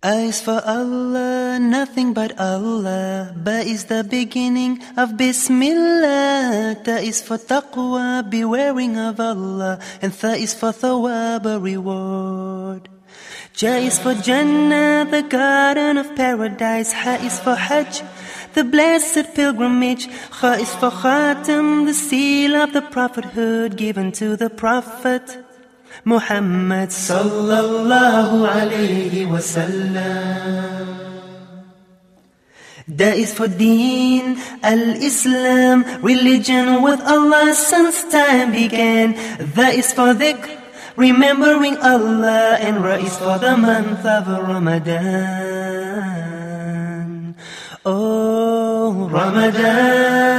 A is for Allah, nothing but Allah. Ba is the beginning of Bismillah. Ta is for taqwa, bewaring of Allah. And Tha is for thawab, a reward. Ja is for Jannah, the garden of paradise. Ha is for Hajj, the blessed pilgrimage. Kha is for Khatam, the seal of the prophethood given to the Prophet Muhammad sallallahu alayhi wa sallam. Da is for Deen, al-Islam, religion with Allah since time began. Tha is for dhikr, remembering Allah. And Ra is for the month of Ramadan. Oh, Ramadan.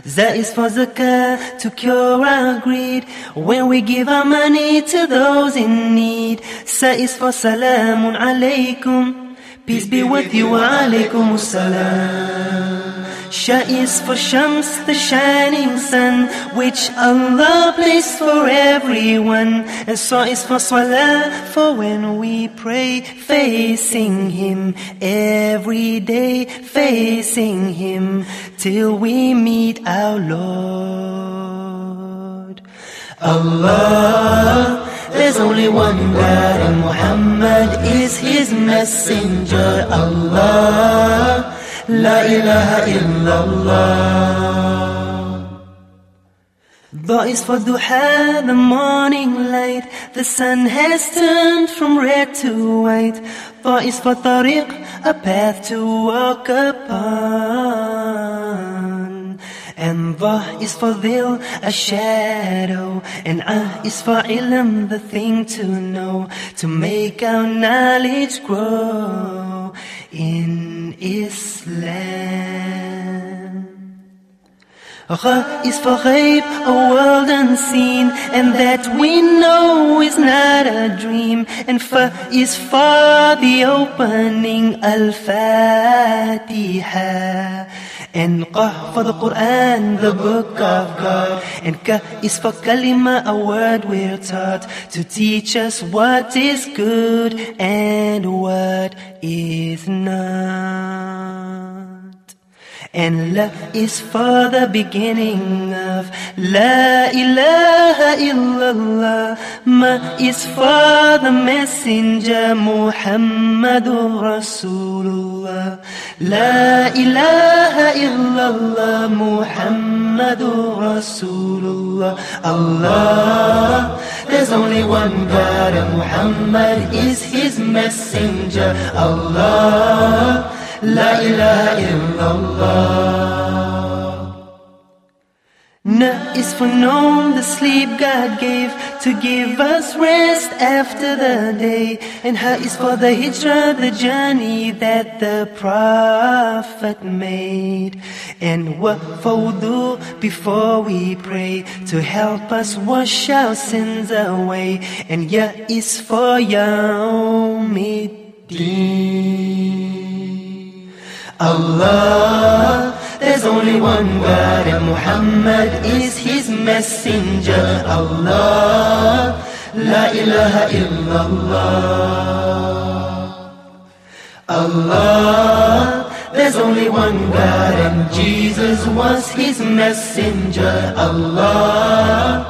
Za is for zakah, to cure our greed when we give our money to those in need. Sa is for salamun alaykum, peace be with you, wa alaykum as-salam. Sha is for Shams, the shining sun, which Allah placed for everyone. And Sa is for Salah, for when we pray, facing Him, every day facing Him, till we meet our Lord. Allah, there's only one God, and Muhammad is His messenger. Allah, La ilaha illallah. Dha is for duha, the morning light. The sun has turned from red to white. Dha is for tariq, a path to walk upon. And Dha is for dhil, a shadow. And is for ilm, the thing to know, to make our knowledge grow in Islam. Gha is for ghaib, a world unseen, and that we know is not a dream. And Fa is for the opening, Al-Fatiha. And Qah for the Quran, the book of God. And Ka is for kalima, a word we're taught, to teach us what is good and what is not. And La is for the beginning of La ilaha illallah. Ma is for the messenger, Muhammadur Rasulullah. La ilaha illallah, Muhammadur Rasulullah. Allah, there's only one God, and Muhammad is His messenger. Allah, La ilaha illallah. Na is for known, the sleep God gave to give us rest after the day. And Ha is for the hijrah, the journey that the Prophet made. And Wa for wudu, before we pray, to help us wash our sins away. And Ya is for Yawmiddin. Allah, there's only one God, and Muhammad is His messenger. Allah, La ilaha illallah. Allah, there's only one God, and Jesus was His messenger. Allah,